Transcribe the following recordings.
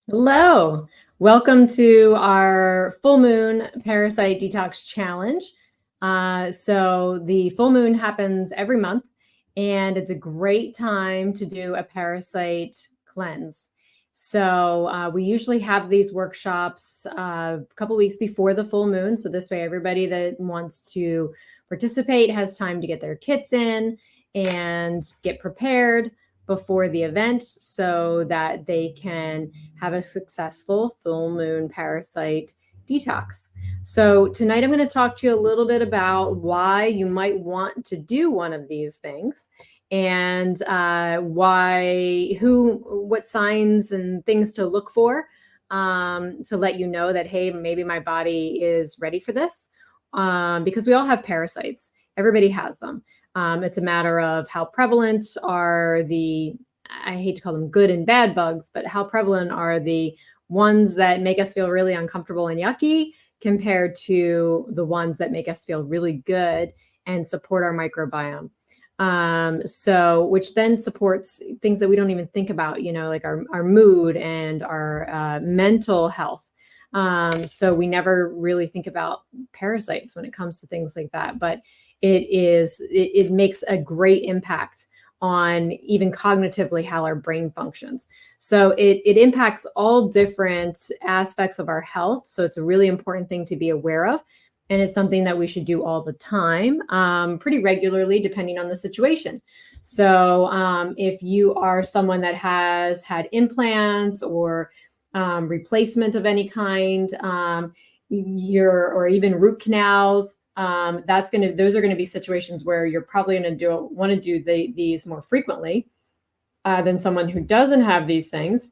Hello, welcome to our full moon parasite detox challenge. So the full moon happens every month, and it's a great time to do a parasite cleanse. So we usually have these workshops a couple weeks before the full moon. So this way, everybody that wants to participate has time to get their kits in and get prepared before the event so that they can have a successful full moon parasite detox. So tonight I'm going to talk to you a little bit about why you might want to do one of these things and what signs and things to look for to let you know that, hey, maybe my body is ready for this, because we all have parasites. Everybody has them. It's a matter of how prevalent are I hate to call them good and bad bugs, but how prevalent are the ones that make us feel really uncomfortable and yucky compared to the ones that make us feel really good and support our microbiome. Which then supports things that we don't even think about, like our mood and our mental health. So we never really think about parasites when it comes to things like that, but it makes a great impact on even cognitively how our brain functions. So it impacts all different aspects of our health. So it's a really important thing to be aware of. And it's something that we should do all the time, pretty regularly, depending on the situation. So if you are someone that has had implants or replacement of any kind, or even root canals, those are going to be situations where you're probably going to want to do these more frequently than someone who doesn't have these things.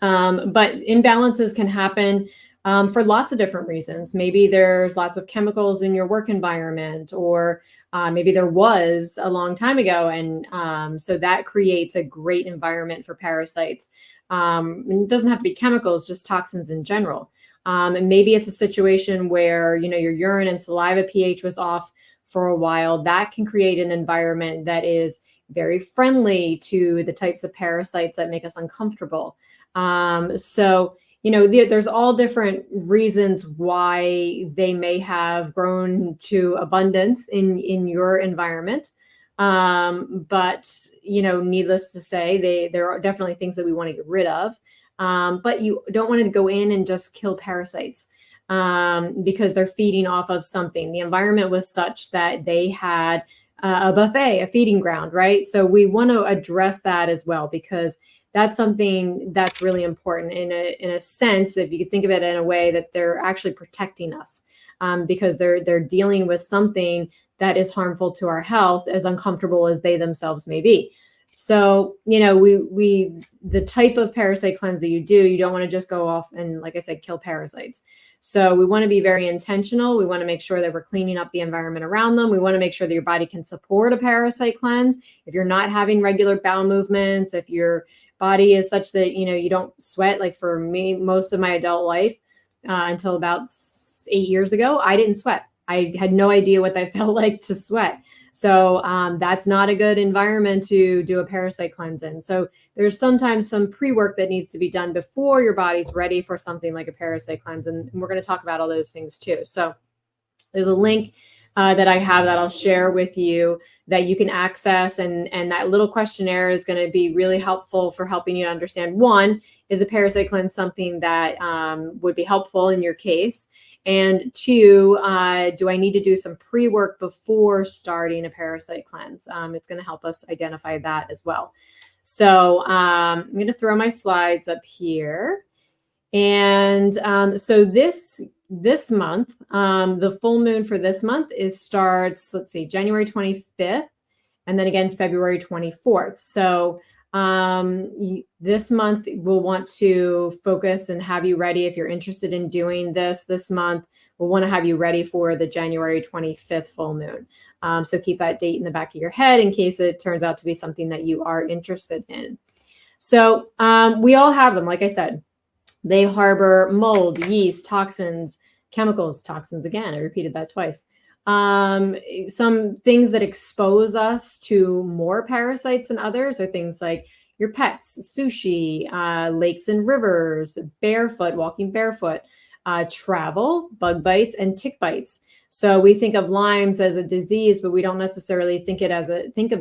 But imbalances can happen for lots of different reasons. Maybe there's lots of chemicals in your work environment, or maybe there was a long time ago. And so that creates a great environment for parasites. It doesn't have to be chemicals, just toxins in general. And maybe it's a situation where, your urine and saliva pH was off for a while. That can create an environment that is very friendly to the types of parasites that make us uncomfortable. There's all different reasons why they may have grown to abundance in your environment. But needless to say, there are definitely things that we want to get rid of. But you don't want to go in and just kill parasites because they're feeding off of something. The environment was such that they had a buffet, a feeding ground, right? So we want to address that as well, because that's something that's really important in a sense, if you could think of it in a way that they're actually protecting us, because they're dealing with something that is harmful to our health, as uncomfortable as they themselves may be. So, the type of parasite cleanse that you do, you don't want to just go off and, like I said, kill parasites. So we want to be very intentional. We want to make sure that we're cleaning up the environment around them. We want to make sure that your body can support a parasite cleanse. If you're not having regular bowel movements, if your body is such that, you don't sweat, like for me, most of my adult life, until about 8 years ago, I didn't sweat. I had no idea what that felt like to sweat. So that's not a good environment to do a parasite cleanse in. So there's sometimes some pre-work that needs to be done before your body's ready for something like a parasite cleanse. And we're going to talk about all those things too. So there's a link that I have that I'll share with you that you can access. And that little questionnaire is going to be really helpful for helping you to understand, one, is a parasite cleanse something that would be helpful in your case? And two, do I need to do some pre-work before starting a parasite cleanse? It's going to help us identify that as well. So I'm going to throw my slides up here. And so this month, the full moon for this month starts, let's see, January 25th, and then again, February 24th. So this month we'll want to focus and have you ready. If you're interested in doing this month, we'll want to have you ready for the January 25th full moon. So keep that date in the back of your head in case it turns out to be something that you are interested in. So we all have them, like I said. They harbor mold, yeast, toxins, chemicals, toxins again. I repeated that twice. Some things that expose us to more parasites than others are things like your pets, sushi, lakes and rivers, barefoot, walking barefoot, travel, bug bites, and tick bites. So we think of Lyme's as a disease, but we don't necessarily think of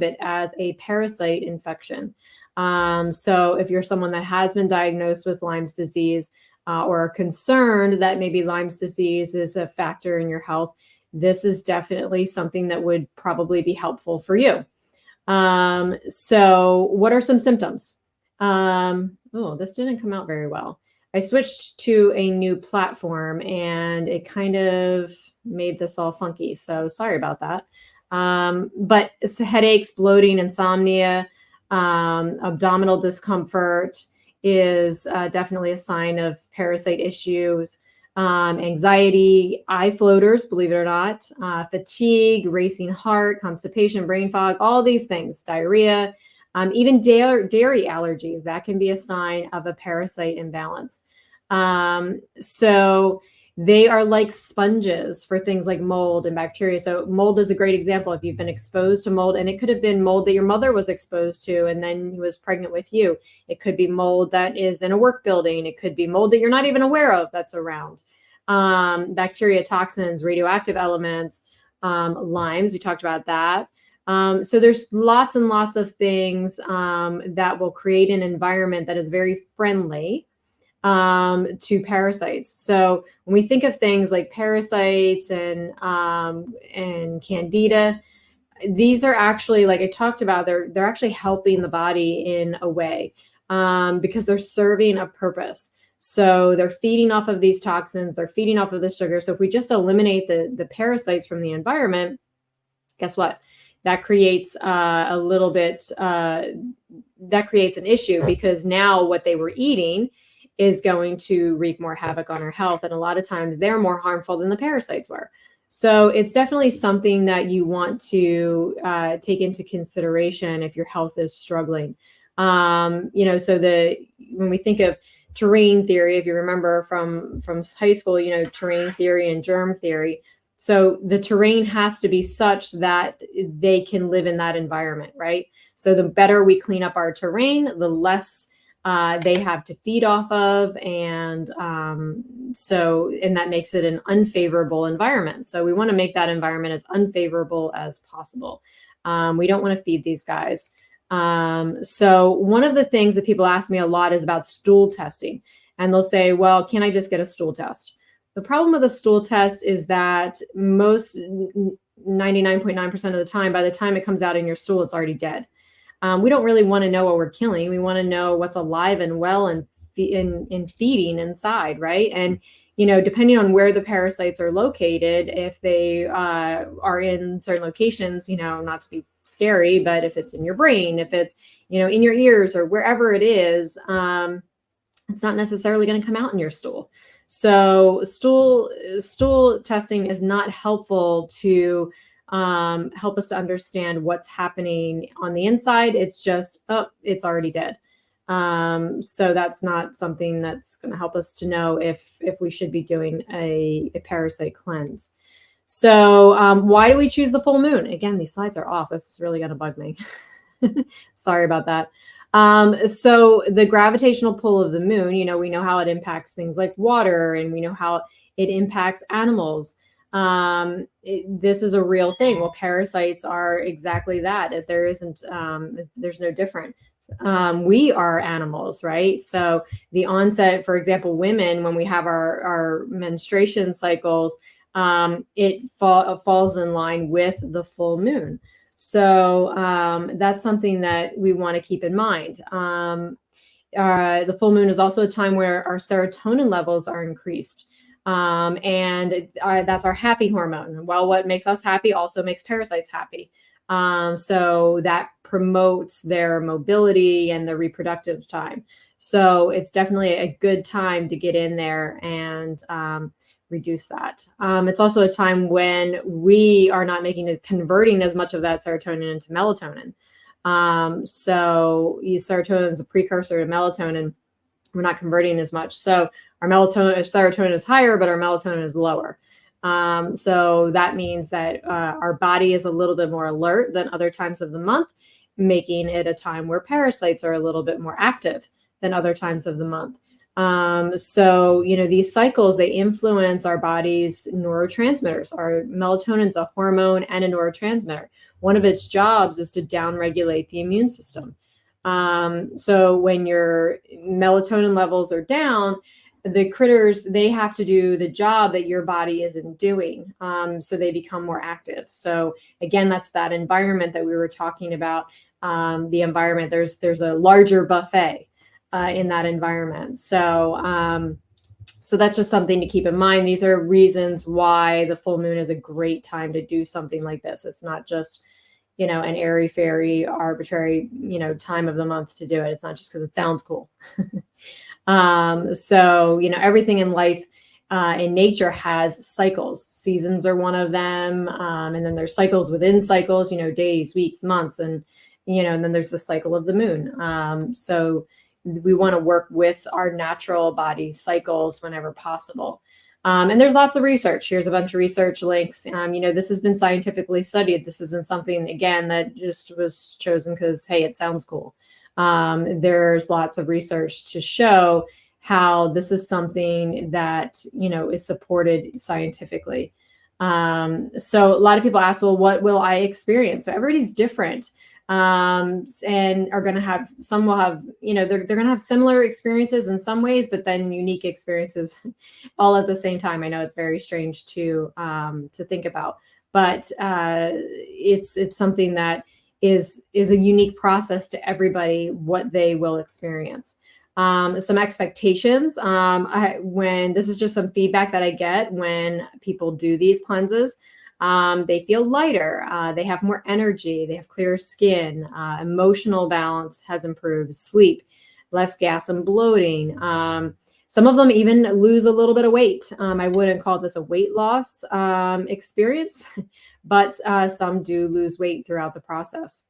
it as a parasite infection. So if you're someone that has been diagnosed with Lyme's disease, or are concerned that maybe Lyme's disease is a factor in your health, this is definitely something that would probably be helpful for you. So what are some symptoms? Oh, this didn't come out very well. I switched to a new platform and it kind of made this all funky. So sorry about that. But it's headaches, bloating, insomnia, abdominal discomfort is definitely a sign of parasite issues. Anxiety, eye floaters, believe it or not, fatigue, racing heart, constipation, brain fog, all these things, diarrhea, even dairy allergies, that can be a sign of a parasite imbalance. So they are like sponges for things like mold and bacteria. So mold is a great example. If you've been exposed to mold, and it could have been mold that your mother was exposed to and then was pregnant with you. It could be mold that is in a work building. It could be mold that you're not even aware of that's around. Bacteria, toxins, radioactive elements, Lymes, we talked about that. So there's lots and lots of things that will create an environment that is very friendly to parasites. So when we think of things like parasites and candida, these are actually, like I talked about, they're actually helping the body in a way because they're serving a purpose. So they're feeding off of these toxins, they're feeding off of the sugar. So if we just eliminate the parasites from the environment, guess what? That creates a little bit, that creates an issue because now what they were eating is going to wreak more havoc on our health. And a lot of times they're more harmful than the parasites were. So it's definitely something that you want to take into consideration if your health is struggling. So when we think of terrain theory, if you remember from high school, terrain theory and germ theory. So the terrain has to be such that they can live in that environment, right? So the better we clean up our terrain, the less they have to feed off of. And that makes it an unfavorable environment. So we want to make that environment as unfavorable as possible. We don't want to feed these guys. So one of the things that people ask me a lot is about stool testing. And they'll say, well, can I just get a stool test? The problem with a stool test is that most 99.9% of the time, by the time it comes out in your stool, it's already dead. We don't really want to know what we're killing. We want to know what's alive and well and feeding inside, right? And, depending on where the parasites are located, if they are in certain locations, not to be scary, but if it's in your brain, if it's, in your ears or wherever it is, it's not necessarily going to come out in your stool. So stool testing is not helpful to help us to understand what's happening on the inside. It's just, it's already dead. So that's not something that's going to help us to know if we should be doing a parasite cleanse. So why do we choose the full moon? Again, these slides are off. This is really going to bug me. Sorry about that. So the gravitational pull of the moon, we know how it impacts things like water, and we know how it impacts animals. This is a real thing. Well, parasites are exactly that. If there isn't, there's no different. We are animals, right? So the onset, for example, women, when we have our menstruation cycles, it falls in line with the full moon. So that's something that we want to keep in mind. The full moon is also a time where our serotonin levels are increased. And that's our happy hormone. Well, what makes us happy also makes parasites happy. So that promotes their mobility and the reproductive time. So it's definitely a good time to get in there and reduce that. It's also a time when we are not converting as much of that serotonin into melatonin. So serotonin is a precursor to melatonin. We're not converting as much. So our serotonin is higher, but our melatonin is lower. So that means that our body is a little bit more alert than other times of the month. making it a time where parasites are a little bit more active than other times of the month. So, these cycles, they influence our body's neurotransmitters. Our melatonin's a hormone and a neurotransmitter. One of its jobs is to downregulate the immune system. So when your melatonin levels are down, the critters, they have to do the job that your body isn't doing. So they become more active. So again, that's that environment that we were talking about. The environment, there's a larger buffet in that environment. So that's just something to keep in mind. These are reasons why the full moon is a great time to do something like this. It's not just, an airy fairy arbitrary, time of the month to do it. It's not just because it sounds cool. So, everything in life, in nature has cycles. Seasons are one of them. And then there's cycles within cycles, days, weeks, months, and then there's the cycle of the moon. So we want to work with our natural body cycles whenever possible. And there's lots of research. Here's a bunch of research links. This has been scientifically studied. This isn't something, again, that just was chosen because, hey, it sounds cool. There's lots of research to show how this is something that, is supported scientifically. So a lot of people ask, well, what will I experience? So everybody's different. And are going to have, some will have, they're going to have similar experiences in some ways, but then unique experiences all at the same time. I know it's very strange to think about, but it's something that is a unique process to everybody, what they will experience. Some expectations, when this is just some feedback that I get when people do these cleanses. They feel lighter, they have more energy, they have clearer skin, emotional balance has improved, sleep, less gas and bloating. Some of them even lose a little bit of weight. I wouldn't call this a weight loss experience, but some do lose weight throughout the process.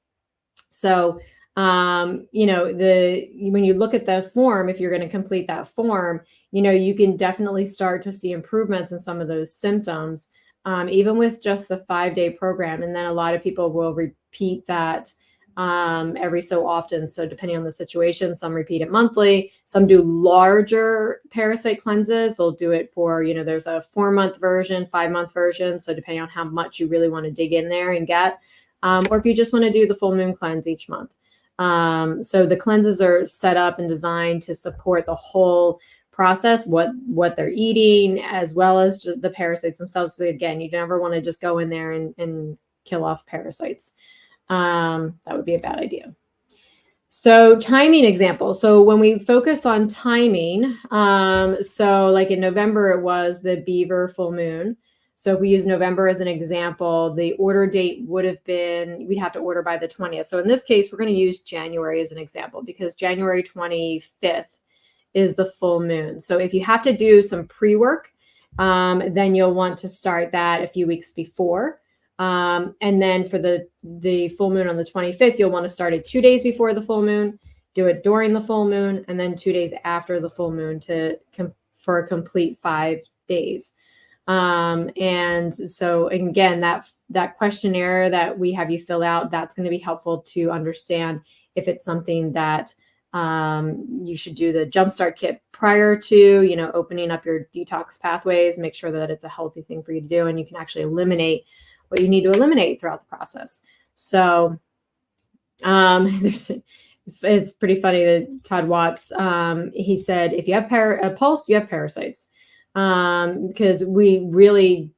So, when you look at the form, if you're going to complete that form, you can definitely start to see improvements in some of those symptoms. Even with just the 5-day program. And then a lot of people will repeat that every so often. So depending on the situation, some repeat it monthly, some do larger parasite cleanses. They'll do it for, there's a 4-month version, 5-month version. So depending on how much you really want to dig in there and get, or if you just want to do the full moon cleanse each month. So the cleanses are set up and designed to support the whole process, what they're eating, as well as the parasites themselves. So again, you never want to just go in there and kill off parasites. That would be a bad idea. So timing example. So when we focus on timing, so like in November, it was the beaver full moon. So if we use November as an example, the order date would have been, we'd have to order by the 20th. So in this case, we're going to use January as an example because January 25th is the full moon. So if you have to do some pre-work, then you'll want to start that a few weeks before. And then for the full moon on the 25th, you'll want to start it 2 days before the full moon, do it during the full moon, and then 2 days after the full moon for a complete 5 days. And so again, that questionnaire that we have you fill out, that's going to be helpful to understand if it's something that you should do the jumpstart kit prior to, opening up your detox pathways, make sure that it's a healthy thing for you to do. And you can actually eliminate what you need to eliminate throughout the process. So, it's pretty funny that Todd Watts, he said, if you have a pulse, you have parasites. Because we really,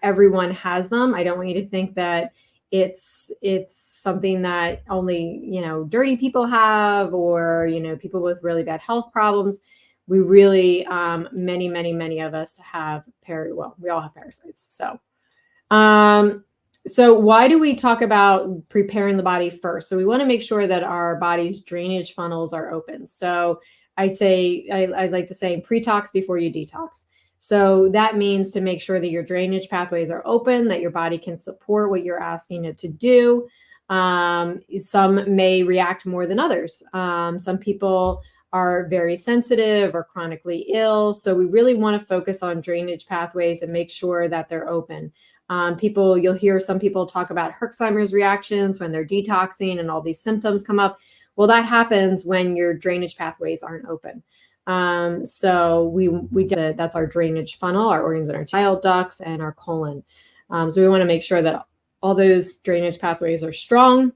everyone has them. I don't want you to think that it's something that only, dirty people have, or, people with really bad health problems. We really, many of us have we all have parasites. So why do we talk about preparing the body first? So we want to make sure that our body's drainage funnels are open. So I'd say, I like to say pre-tox before you detox. So that means to make sure that your drainage pathways are open, that your body can support what you're asking it to do. Some may react more than others. Some people are very sensitive or chronically ill. So we really want to focus on drainage pathways and make sure that they're open. You'll hear some people talk about Herxheimer's reactions when they're detoxing and all these symptoms come up. Well, that happens when your drainage pathways aren't open. That's our drainage funnel, our organs and our bile ducts and our colon. So we want to make sure that all those drainage pathways are strong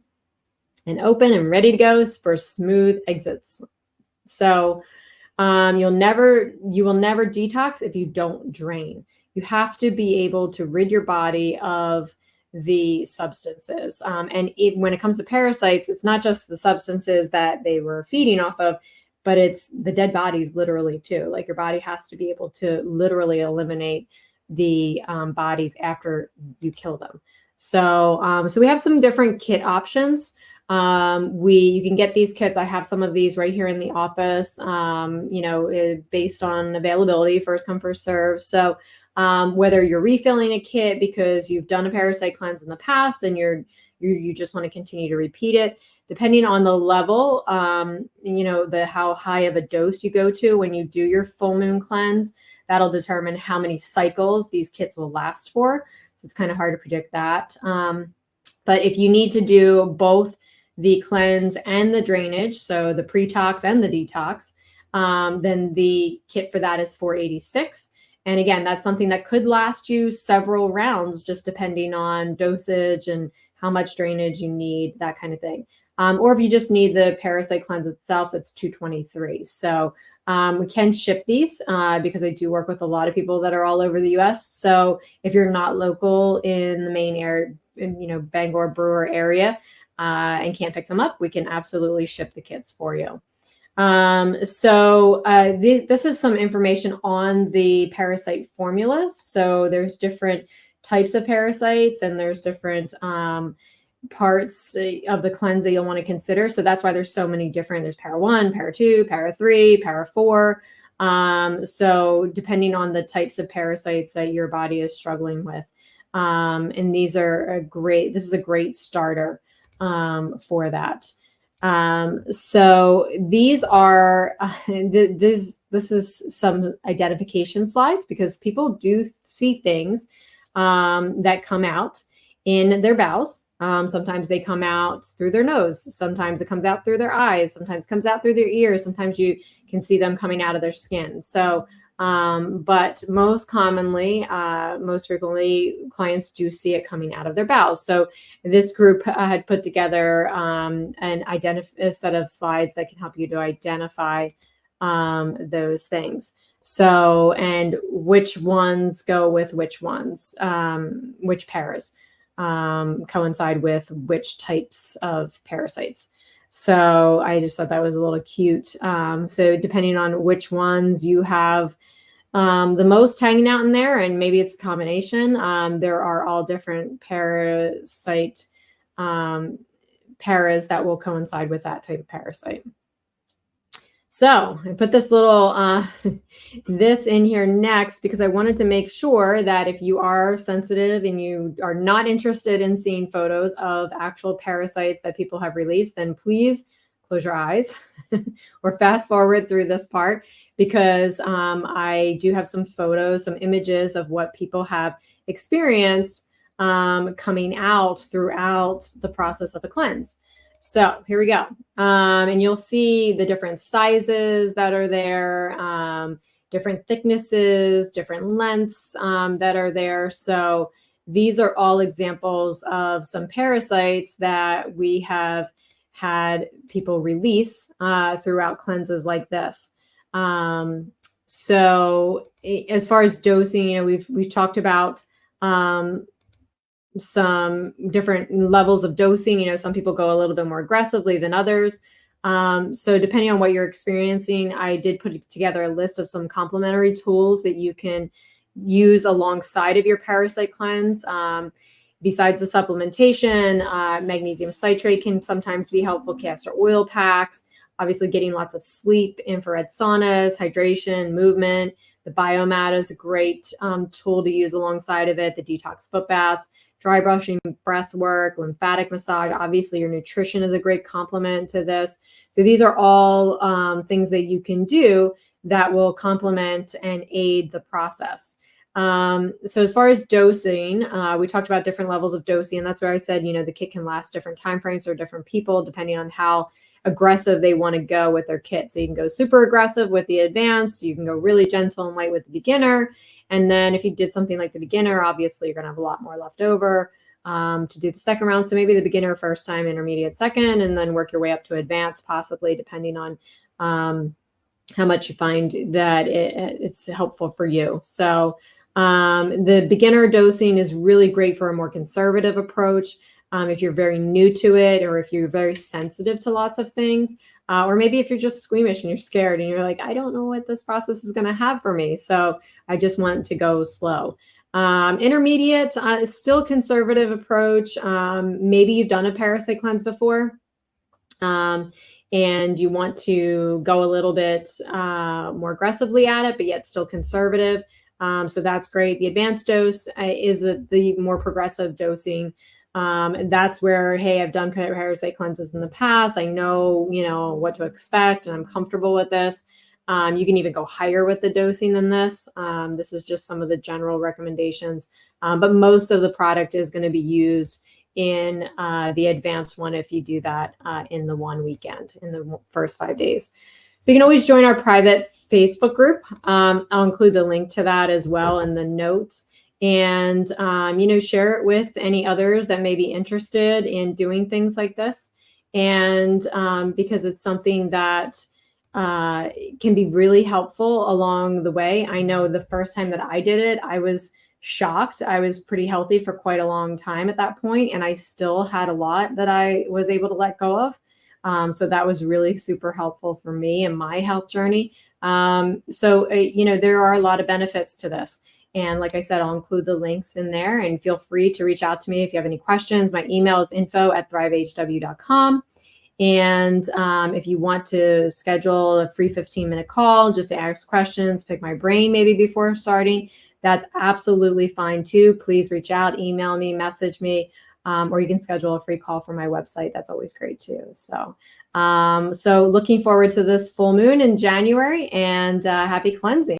and open and ready to go for smooth exits. So you will never detox if you don't drain. You have to be able to rid your body of the substances. When it comes to parasites, it's not just the substances that they were feeding off of, but it's the dead bodies literally too. Like your body has to be able to literally eliminate the bodies after you kill them. So we have some different kit options. You can get these kits. I have some of these right here in the office, based on availability, first come, first serve. So whether you're refilling a kit because you've done a parasite cleanse in the past and you just want to continue to repeat it, depending on the level, how high of a dose you go to when you do your full moon cleanse, that'll determine how many cycles these kits will last for. So it's kind of hard to predict that. But if you need to do both the cleanse and the drainage, so the pre-tox and the detox, then the kit for that is $486. And again, that's something that could last you several rounds, just depending on dosage and how much drainage you need, that kind of thing. Or if you just need the parasite cleanse itself, it's $223. So we can ship these because I do work with a lot of people that are all over the US. So if you're not local in the main area, Bangor Brewer area, and can't pick them up, we can absolutely ship the kits for you. This is some information on the parasite formulas. So there's different types of parasites and there's different parts of the cleanse that you'll want to consider. So that's why there's so many different, there's para 1, para 2, para 3, para 4. So depending on the types of parasites that your body is struggling with. And this is a great starter for that. So these are, this is some identification slides because people do see things that come out in their bowels. Sometimes they come out through their nose. Sometimes it comes out through their eyes. Sometimes it comes out through their ears. Sometimes you can see them coming out of their skin. So, but most commonly, most frequently, clients do see it coming out of their bowels. So this group had put together a set of slides that can help you to identify those things. So, and which ones go with which ones, which pairs coincide with which types of parasites. So I just thought that was a little cute. So depending on which ones you have the most hanging out in there, and maybe it's a combination, there are all different parasite paras that will coincide with that type of parasite. So I put this little, this in here next because I wanted to make sure that if you are sensitive and you are not interested in seeing photos of actual parasites that people have released, then please close your eyes or fast forward through this part because I do have some photos, some images of what people have experienced coming out throughout the process of a cleanse. So here we go. And you'll see the different sizes that are there, different thicknesses, different lengths that are there. So these are all examples of some parasites that we have had people release throughout cleanses like this. So as far as dosing, we've talked about some different levels of dosing. Some people go a little bit more aggressively than others. So depending on what you're experiencing, I did put together a list of some complementary tools that you can use alongside of your parasite cleanse. Besides the supplementation, magnesium citrate can sometimes be helpful, castor oil packs, obviously getting lots of sleep, infrared saunas, hydration, movement. The biomat is a great tool to use alongside of it. The detox foot baths, dry brushing, breath work, lymphatic massage. Obviously, your nutrition is a great complement to this. So these are all things that you can do that will complement and aid the process. So as far as dosing, we talked about different levels of dosing, and that's where I said, the kit can last different timeframes for different people, depending on how aggressive they want to go with their kit. So you can go super aggressive with the advanced, you can go really gentle and light with the beginner. And then if you did something like the beginner, obviously you're going to have a lot more left over to do the second round. So maybe the beginner first time, intermediate second, and then work your way up to advanced, possibly depending on how much you find that it's helpful for you. So the beginner dosing is really great for a more conservative approach. If you're very new to it, or if you're very sensitive to lots of things, or maybe if you're just squeamish and you're scared and you're like, I don't know what this process is going to have for me, so I just want to go slow. Intermediate is still conservative approach. Maybe you've done a parasite cleanse before, and you want to go a little bit more aggressively at it, but yet still conservative. So that's great. The advanced dose is the more progressive dosing. And that's where, hey, I've done parasite cleanses in the past. I know, what to expect, and I'm comfortable with this. You can even go higher with the dosing than this. This is just some of the general recommendations. But most of the product is going to be used in the advanced one if you do that in the one weekend, in the first 5 days. So you can always join our private Facebook group. I'll include the link to that as well in the notes. And, share it with any others that may be interested in doing things like this. And because it's something that can be really helpful along the way. I know the first time that I did it, I was shocked. I was pretty healthy for quite a long time at that point, and I still had a lot that I was able to let go of. So that was really super helpful for me and my health journey. There are a lot of benefits to this. And like I said, I'll include the links in there, and feel free to reach out to me if you have any questions. My email is info@thrivehw.com. And if you want to schedule a free 15-minute call just to ask questions, pick my brain maybe before starting, that's absolutely fine too. Please reach out, email me, message me, or you can schedule a free call from my website. That's always great too. So looking forward to this full moon in January, and happy cleansing.